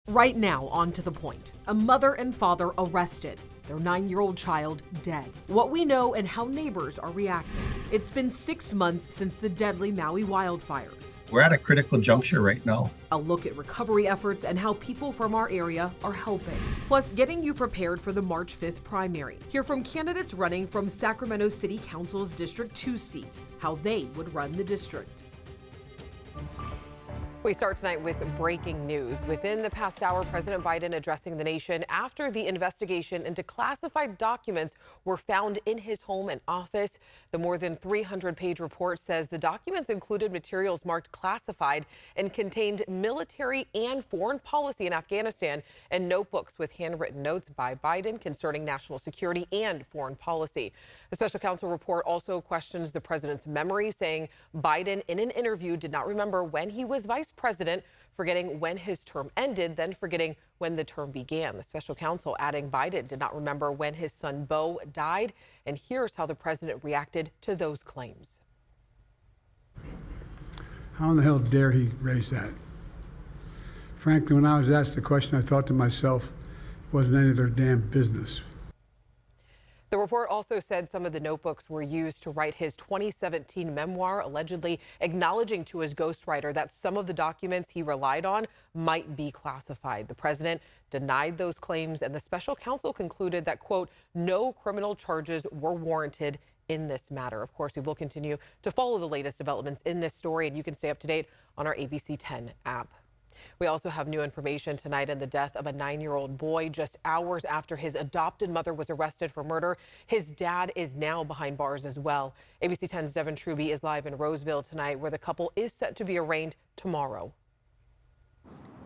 Right now, on to the point. A mother and father arrested. Their 9-year-old child dead. What we know and how neighbors are reacting. It's been 6 months since the deadly Maui wildfires. We're at a critical juncture right now. A look at recovery efforts and how people from our area are helping. Plus, getting you prepared for the March 5th primary. Hear from candidates running from Sacramento City Council's District 2 seat, how they would run the district. We start tonight with breaking news. Within the past hour, President Biden addressing the nation after the investigation into classified documents were found in his home and office. The more than 300-page report says the documents included materials marked classified and contained military and foreign policy in Afghanistan and notebooks with handwritten notes by Biden concerning national security and foreign policy. The special counsel report also questions the president's memory, saying Biden in an interview did not remember when he was vice president, forgetting when his term ended, then forgetting when the term began. The special counsel adding Biden did not remember when his son Beau died. And here's how the president reacted to those claims. How in the hell dare he raise that? Frankly, when I was asked the question, I thought to myself, it wasn't any of their damn business. The report also said some of the notebooks were used to write his 2017 memoir, allegedly acknowledging to his ghostwriter that some of the documents he relied on might be classified. The president denied those claims, and the special counsel concluded that, quote, no criminal charges were warranted in this matter. Of course, we will continue to follow the latest developments in this story, and you can stay up to date on our ABC 10 app. We also have new information tonight in the death of a 9-year-old boy just hours after his adopted mother was arrested for murder. His dad is now behind bars as well. ABC 10's Devin Truby is live in Roseville tonight, where the couple is set to be arraigned tomorrow.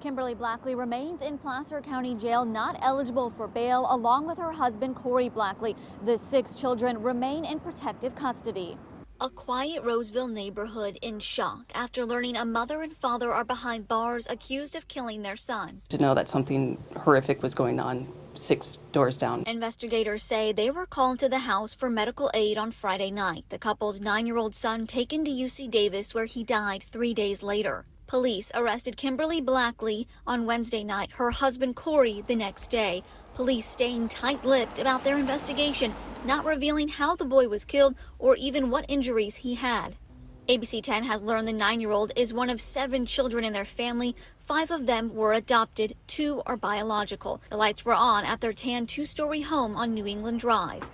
Kimberly Blackley remains in Placer County Jail, not eligible for bail, along with her husband, Corey Blackley. The 6 children remain in protective custody. A quiet Roseville neighborhood in shock after learning a mother and father are behind bars accused of killing their son. To know that something horrific was going on 6 doors down. Investigators say they were called to the house for medical aid on Friday night. The couple's 9-year-old son taken to UC Davis, where he died 3 days later. Police arrested Kimberly Blackley on Wednesday night, her husband Corey the next day. Police staying tight-lipped about their investigation, not revealing how the boy was killed or even what injuries he had. ABC 10 has learned the 9-year-old is one of 7 children in their family. 5 of them were adopted, 2 are biological. The lights were on at their tan 2-story home on New England Drive,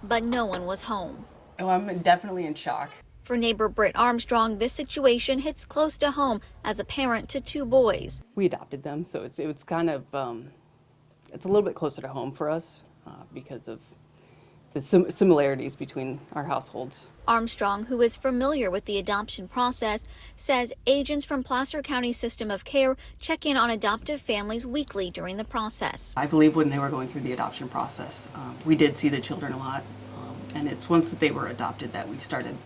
but no one was home. Oh, I'm definitely in shock. For neighbor Britt Armstrong, this situation hits close to home as a parent to 2 boys. We adopted them, so it's kind of it's a little bit closer to home for us because of the similarities between our households. Armstrong, who is familiar with the adoption process, says agents from Placer County System of Care check in on adoptive families weekly during the process. I believe when they were going through the adoption process, we did see the children a lot. And it's once they were adopted that we started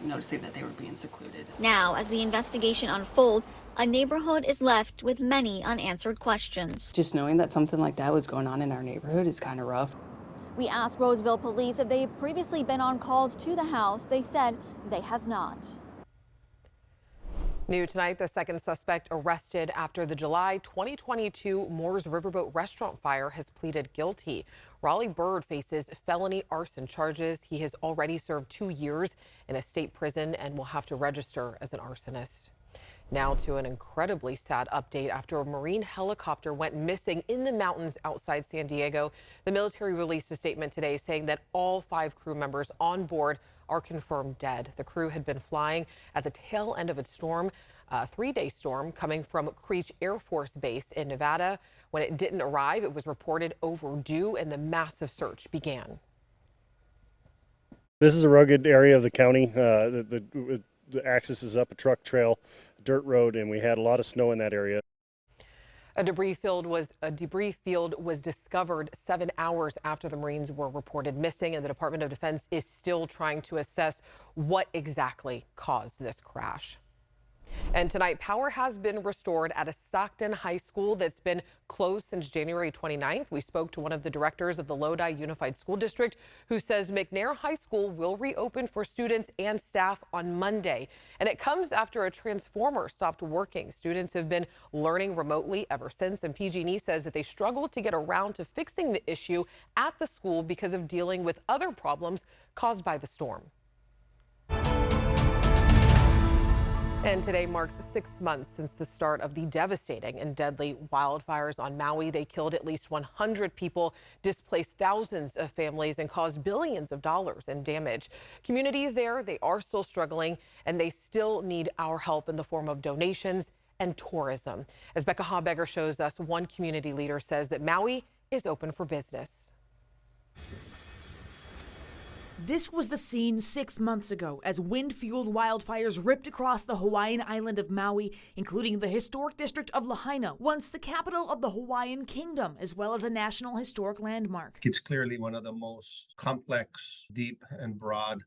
noticing that they were being secluded. Now, as the investigation unfolds, a neighborhood is left with many unanswered questions. Just knowing that something like that was going on in our neighborhood is kind of rough. We asked Roseville police if they've previously been on calls to the house. They said they have not. New tonight, the second suspect arrested after the July 2022 Moore's Riverboat restaurant fire has pleaded guilty. Raleigh Bird faces felony arson charges. He has already served 2 years in a state prison and will have to register as an arsonist. Now to an incredibly sad update after a Marine helicopter went missing in the mountains outside San Diego. The military released a statement today saying that all 5 crew members on board are confirmed dead. The crew had been flying at the tail end of its storm, a 3-day storm coming from Creech Air Force Base in Nevada. When it didn't arrive, it was reported overdue and the massive search began. This is a rugged area of the county. The access is up a truck trail, dirt road, and we had a lot of snow in that area. A debris field was discovered 7 hours after the Marines were reported missing, and the Department of Defense is still trying to assess what exactly caused this crash. And tonight, power has been restored at a Stockton high school that's been closed since January 29th. We spoke to one of the directors of the Lodi Unified School District, who says McNair High School will reopen for students and staff on Monday. And it comes after a transformer stopped working. Students have been learning remotely ever since, and PG&E says that they struggled to get around to fixing the issue at the school because of dealing with other problems caused by the storm. And today marks 6 months since the start of the devastating and deadly wildfires on Maui. They killed at least 100 people, displaced thousands of families, and caused billions of dollars in damage. Communities there, they are still struggling, and they still need our help in the form of donations and tourism. As Becca Habegger shows us, one community leader says that Maui is open for business. This was the scene 6 months ago as wind-fueled wildfires ripped across the Hawaiian island of Maui, including the historic district of Lahaina, once the capital of the Hawaiian Kingdom, as well as a national historic landmark. It's clearly one of the most complex, deep, and broad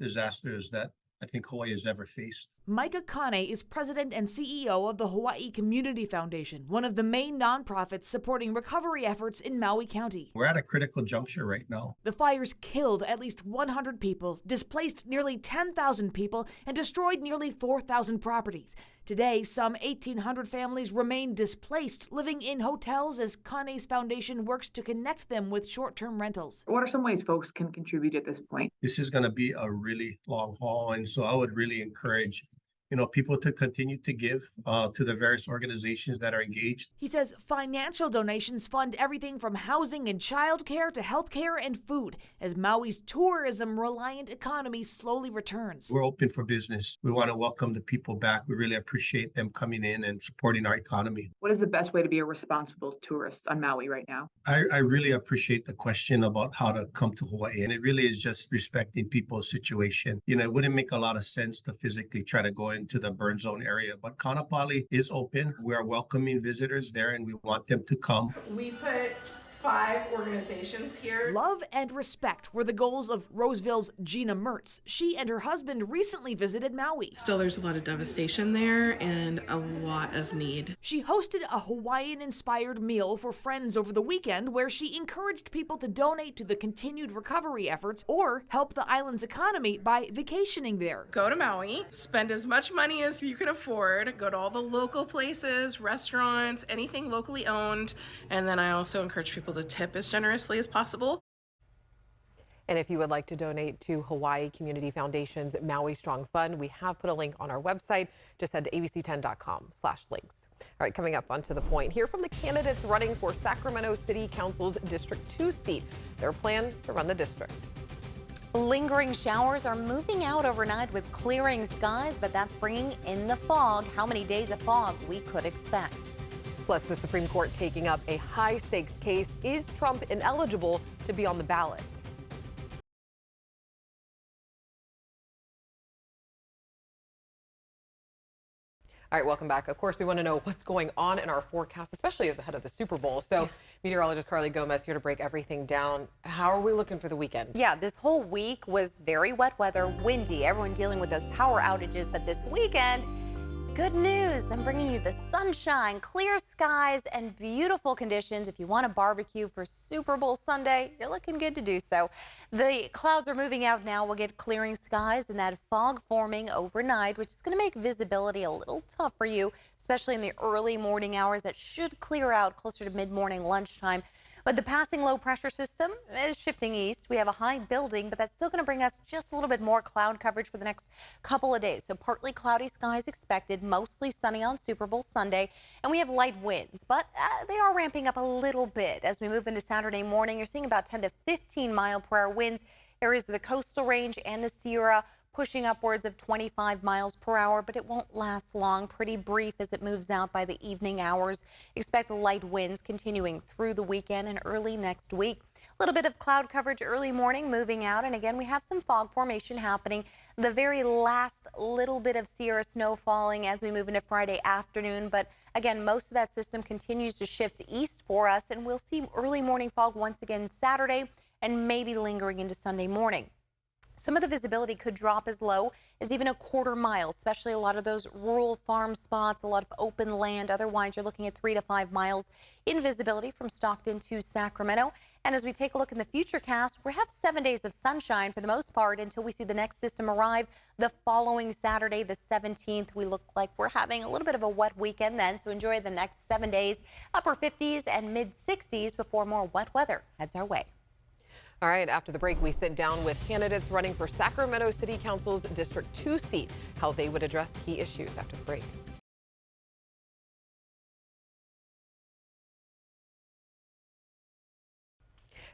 disasters that I think Hawaii has ever faced. Micah Kane is president and CEO of the Hawaii Community Foundation, one of the main nonprofits supporting recovery efforts in Maui County. We're at a critical juncture right now. The fires killed at least 100 people, displaced nearly 10,000 people, and destroyed nearly 4,000 properties. Today, some 1,800 families remain displaced, living in hotels as Kane's foundation works to connect them with short-term rentals. What are some ways folks can contribute at this point? This is going to be a really long haul, and so I would really encourage people to continue to give to the various organizations that are engaged. He says financial donations fund everything from housing and childcare to healthcare and food as Maui's tourism-reliant economy slowly returns. We're open for business. We want to welcome the people back. We really appreciate them coming in and supporting our economy. What is the best way to be a responsible tourist on Maui right now? I really appreciate the question about how to come to Hawaii, and it really is just respecting people's situation. It wouldn't make a lot of sense to physically try to go into the burn zone area, but Kaanapali is open. We are welcoming visitors there, and we want them to come. We put 5 organizations here. Love and respect were the goals of Roseville's Gina Mertz. She and her husband recently visited Maui. Still, there's a lot of devastation there and a lot of need. She hosted a Hawaiian-inspired meal for friends over the weekend where she encouraged people to donate to the continued recovery efforts or help the island's economy by vacationing there. Go to Maui, spend as much money as you can afford, go to all the local places, restaurants, anything locally owned, and then I also encourage people to tip as generously as possible. And if you would like to donate to Hawaii Community Foundation's Maui Strong Fund, we have put a link on our website. Just head to abc10.com/links. All right, coming up onto the point, hear from the candidates running for Sacramento City Council's District 2 seat. Their plan to run the district. Lingering showers are moving out overnight with clearing skies, but that's bringing in the fog. How many days of fog we could expect. Plus, the Supreme Court taking up a high-stakes case. Is Trump ineligible to be on the ballot? All right, welcome back. Of course, we want to know what's going on in our forecast, especially as ahead of the Super Bowl. So, meteorologist Carly Gomez here to break everything down. How are we looking for the weekend? Yeah, this whole week was very wet weather, windy, everyone dealing with those power outages. But this weekend, good news. I'm bringing you the sunshine, clear skies, and beautiful conditions. If you want to barbecue for Super Bowl Sunday, you're looking good to do so. The clouds are moving out now. We'll get clearing skies and that fog forming overnight, which is going to make visibility a little tough for you, especially in the early morning hours. That should clear out closer to mid-morning lunchtime. But the passing low pressure system is shifting east. We have a high building, but that's still going to bring us just a little bit more cloud coverage for the next couple of days. So partly cloudy skies expected, mostly sunny on Super Bowl Sunday. And we have light winds, but they are ramping up a little bit. As we move into Saturday morning, you're seeing about 10 to 15 mile per hour winds. Areas of the coastal range and the Sierra pushing upwards of 25 miles per hour, but it won't last long. Pretty brief as it moves out by the evening hours. Expect light winds continuing through the weekend and early next week. A little bit of cloud coverage early morning moving out, and again we have some fog formation happening. The very last little bit of Sierra snow falling as we move into Friday afternoon, but again most of that system continues to shift east for us, and we'll see early morning fog once again Saturday and maybe lingering into Sunday morning. Some of the visibility could drop as low as even a quarter mile, especially a lot of those rural farm spots, a lot of open land. Otherwise, you're looking at 3 to 5 miles in visibility from Stockton to Sacramento. And as we take a look in the futurecast, we have 7 days of sunshine for the most part until we see the next system arrive the following Saturday, the 17th. We look like we're having a little bit of a wet weekend then, so enjoy the next 7 days. Upper 50s and mid 60s before more wet weather heads our way. All right, after the break, we sit down with candidates running for Sacramento City Council's District 2 seat, how they would address key issues after the break.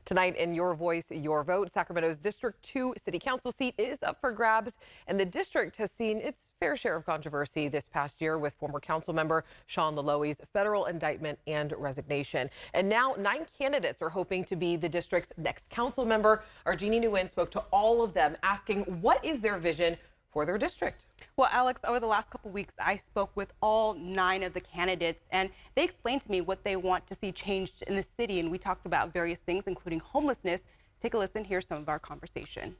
Tonight in Your Voice, Your Vote, Sacramento's District 2 City Council seat is up for grabs, and the district has seen its fair share of controversy this past year with former council member Sean Laloe's federal indictment and resignation. And now 9 candidates are hoping to be the district's next council member. Our Jeannie Nguyen spoke to all of them, asking what is their vision for their district. Well, Alex, over the last couple weeks, I spoke with all 9 of the candidates, and they explained to me what they want to see changed in the city, and we talked about various things, including homelessness. Take a listen. Here's some of our conversation.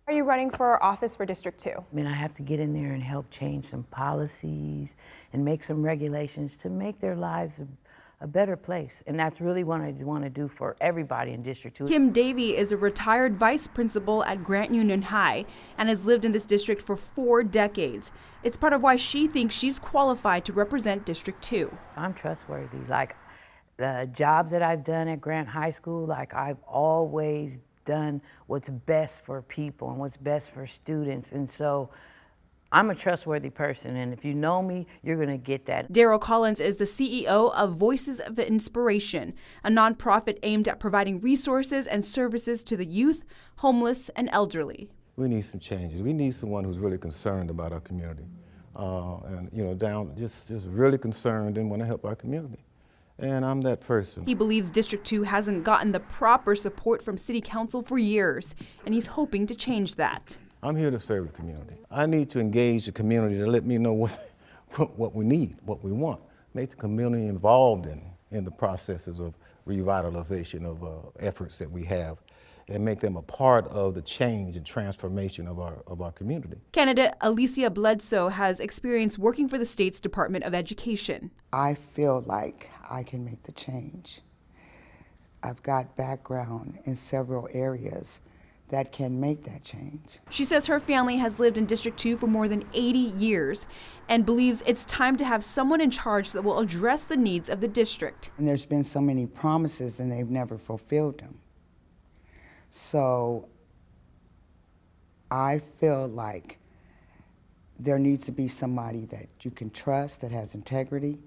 Are you running for office for District 2? I mean, I have to get in there and help change some policies and make some regulations to make their lives a better place. And that's really what I want to do for everybody in District 2. Kim Davey is a retired vice principal at Grant Union High and has lived in this district for 4 decades. It's part of why she thinks she's qualified to represent District 2. I'm trustworthy. Like the jobs that I've done at Grant High School, like I've always done what's best for people and what's best for students. And so I'm a trustworthy person, and if you know me, you're going to get that. Daryl Collins is the CEO of Voices of Inspiration, a nonprofit aimed at providing resources and services to the youth, homeless, and elderly. We need some changes. We need someone who's really concerned about our community, and just really concerned and want to help our community. And I'm that person. He believes District 2 hasn't gotten the proper support from City Council for years, and he's hoping to change that. I'm here to serve the community. I need to engage the community to let me know what we need, what we want. Make the community involved in the processes of revitalization of efforts that we have, and make them a part of the change and transformation of our community. Candidate Alicia Bledsoe has experience working for the state's Department of Education. I feel like I can make the change. I've got background in several areas that can make that change. She says her family has lived in District 2 for more than 80 years and believes it's time to have someone in charge that will address the needs of the district. And there's been so many promises and they've never fulfilled them. So I feel like there needs to be somebody that you can trust, that has integrity,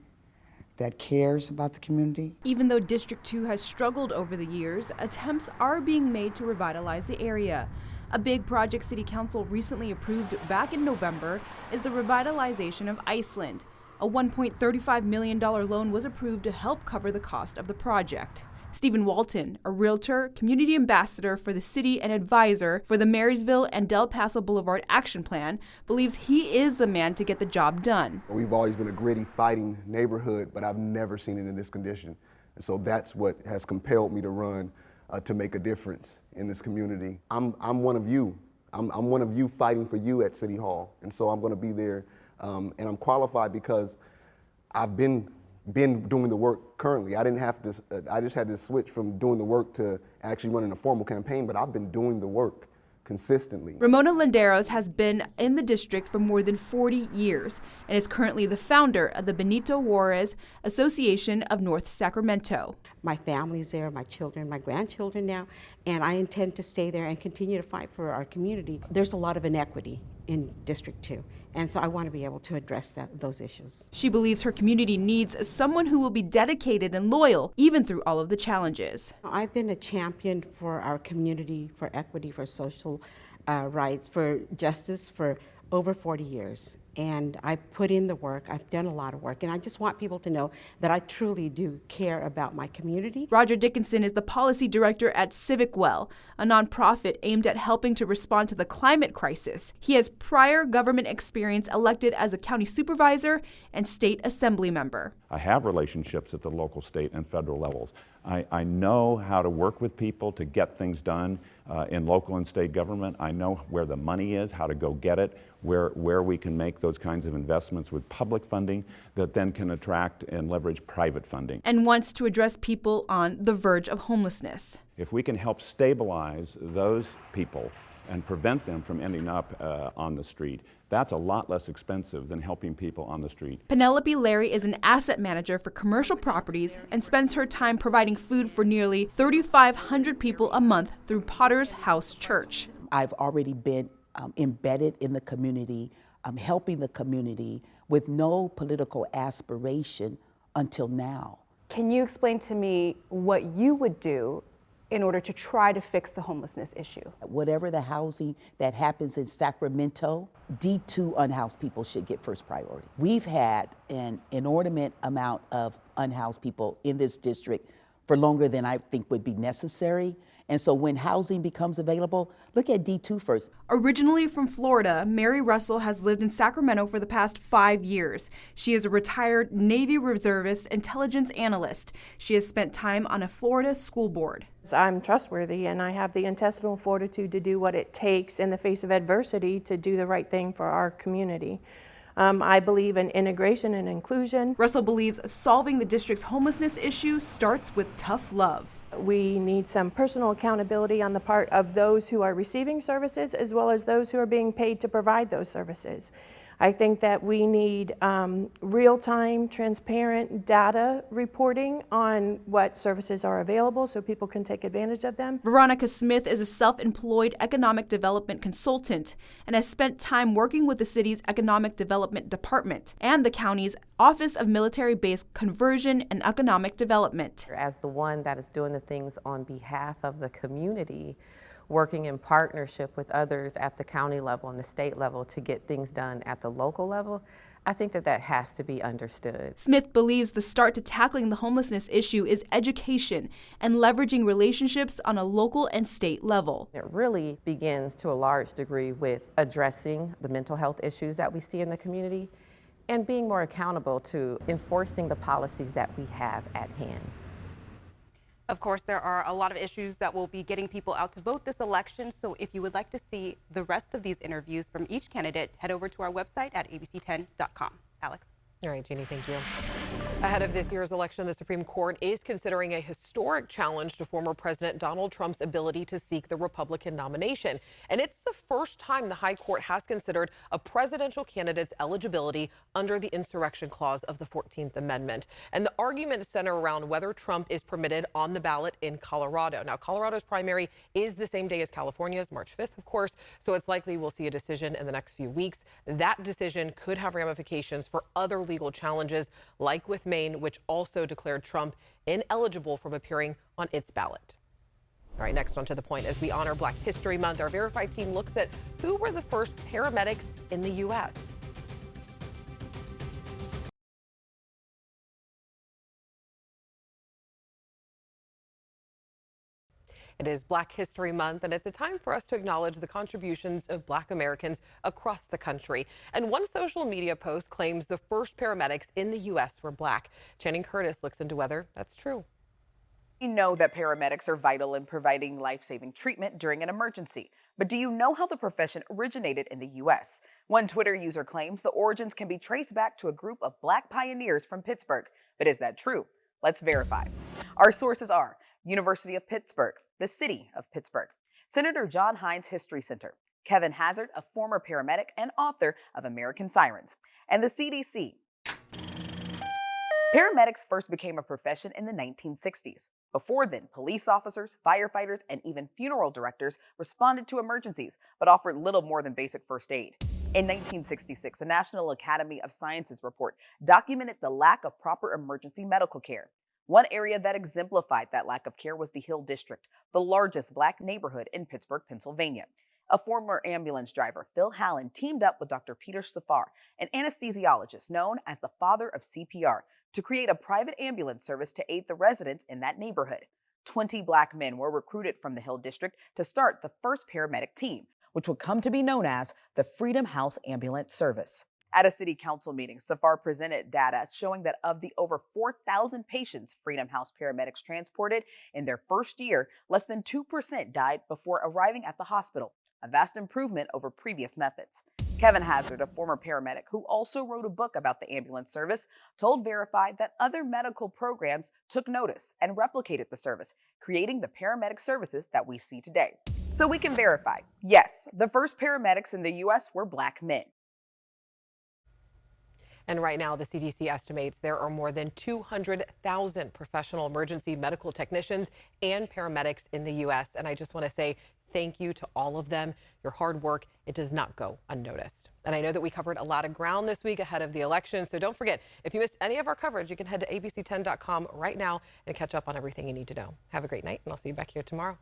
that cares about the community. Even though District 2 has struggled over the years, attempts are being made to revitalize the area. A big project City Council recently approved back in November is the revitalization of Iceland. A $1.35 million loan was approved to help cover the cost of the project. Stephen Walton, a realtor, community ambassador for the city and advisor for the Marysville and Del Paso Boulevard Action Plan, believes he is the man to get the job done. We've always been a gritty, fighting neighborhood, but I've never seen it in this condition. And so that's what has compelled me to run to make a difference in this community. I'm one of you. I'm one of you fighting for you at City Hall. And so I'm going to be there. And I'm qualified because I've been doing the work currently. I just had to switch from doing the work to actually running a formal campaign, but I've been doing the work consistently. Ramona Landeros has been in the district for more than 40 years and is currently the founder of the Benito Juarez Association of North Sacramento. My family's there, my children, my grandchildren now, and I intend to stay there and continue to fight for our community. There's a lot of inequity in District 2, and so I want to be able to address those issues. She believes her community needs someone who will be dedicated and loyal, even through all of the challenges. I've been a champion for our community, for equity, for social rights, for justice for over 40 years. And I put in the work, I've done a lot of work, and I just want people to know that I truly do care about my community. Roger Dickinson is the policy director at CivicWell, a nonprofit aimed at helping to respond to the climate crisis. He has prior government experience elected as a county supervisor and state assembly member. I have relationships at the local, state, and federal levels. I know how to work with people to get things done in local and state government. I know where the money is, how to go get it, where we can make those kinds of investments with public funding that then can attract and leverage private funding. And wants to address people on the verge of homelessness. If we can help stabilize those people and prevent them from ending up on the street, that's a lot less expensive than helping people on the street. Penelope Larry is an asset manager for commercial properties and spends her time providing food for nearly 3,500 people a month through Potter's House Church. I've already been embedded in the community, helping the community with no political aspiration until now. Can you explain to me what you would do in order to try to fix the homelessness issue? Whatever the housing that happens in Sacramento, D2 unhoused people should get first priority. We've had an inordinate amount of unhoused people in this district for longer than I think would be necessary. And so when housing becomes available, look at D2 first. Originally from Florida, Mary Russell has lived in Sacramento for the past 5 years. She is a retired Navy reservist intelligence analyst. She has spent time on a Florida school board. I'm trustworthy and I have the intestinal fortitude to do what it takes in the face of adversity to do the right thing for our community. I believe in integration and inclusion. Russell believes solving the district's homelessness issue starts with tough love. We need some personal accountability on the part of those who are receiving services as well as those who are being paid to provide those services. I think that we need real-time, transparent data reporting on what services are available so people can take advantage of them. Veronica Smith is a self-employed economic development consultant and has spent time working with the city's economic development department and the county's Office of Military Base Conversion and Economic Development. As the one that is doing the things on behalf of the community, working in partnership with others at the county level and the state level to get things done at the local level, I think that has to be understood. Smith believes the start to tackling the homelessness issue is education and leveraging relationships on a local and state level. It really begins to a large degree with addressing the mental health issues that we see in the community and being more accountable to enforcing the policies that we have at hand. Of course, there are a lot of issues that will be getting people out to vote this election. So if you would like to see the rest of these interviews from each candidate, head over to our website at abc10.com. Alex. All right, Jeannie, thank you. Ahead of this year's election, the Supreme Court is considering a historic challenge to former President Donald Trump's ability to seek the Republican nomination. And it's the first time the High Court has considered a presidential candidate's eligibility under the Insurrection Clause of the 14th Amendment. And the arguments center around whether Trump is permitted on the ballot in Colorado. Now, Colorado's primary is the same day as California's, March 5th, of course, so it's likely we'll see a decision in the next few weeks. That decision could have ramifications for other legal challenges, like with Maine, which also declared Trump ineligible from appearing on its ballot. All right, next on To The Point, as we honor Black History Month, our Verified team looks at who were the first paramedics in the U.S. It is Black History Month, and it's a time for us to acknowledge the contributions of Black Americans across the country. And one social media post claims the first paramedics in the U.S. were Black. Channing Curtis looks into whether that's true. We know that paramedics are vital in providing life-saving treatment during an emergency. But do you know how the profession originated in the U.S.? One Twitter user claims the origins can be traced back to a group of Black pioneers from Pittsburgh. But is that true? Let's verify. Our sources are University of Pittsburgh, the City of Pittsburgh, Senator John Hines History Center, Kevin Hazard, a former paramedic and author of American Sirens, and the CDC. Paramedics first became a profession in the 1960s. Before then, police officers, firefighters, and even funeral directors responded to emergencies, but offered little more than basic first aid. In 1966, a National Academy of Sciences report documented the lack of proper emergency medical care. One area that exemplified that lack of care was the Hill District, the largest Black neighborhood in Pittsburgh, Pennsylvania. A former ambulance driver, Phil Hallen, teamed up with Dr. Peter Safar, an anesthesiologist known as the father of CPR, to create a private ambulance service to aid the residents in that neighborhood. 20 Black men were recruited from the Hill District to start the first paramedic team, which would come to be known as the Freedom House Ambulance Service. At a city council meeting, Safar presented data showing that of the over 4,000 patients Freedom House paramedics transported in their first year, less than 2% died before arriving at the hospital, a vast improvement over previous methods. Kevin Hazard, a former paramedic who also wrote a book about the ambulance service, told Verified that other medical programs took notice and replicated the service, creating the paramedic services that we see today. So we can verify, yes, the first paramedics in the U.S. were Black men. And right now, the CDC estimates there are more than 200,000 professional emergency medical technicians and paramedics in the U.S. And I just want to say thank you to all of them. Your hard work, it does not go unnoticed. And I know that we covered a lot of ground this week ahead of the election. So don't forget, if you missed any of our coverage, you can head to abc10.com right now and catch up on everything you need to know. Have a great night, and I'll see you back here tomorrow.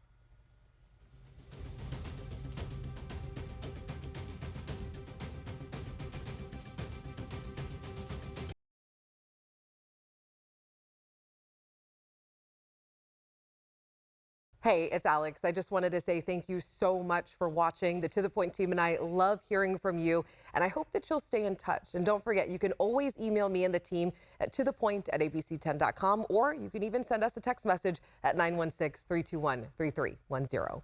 Hey, it's Alex. I just wanted to say thank you so much for watching. The To The Point team and I love hearing from you, and I hope that you'll stay in touch. And don't forget, you can always email me and the team at tothepoint@abc10.com, or you can even send us a text message at 916-321-3310.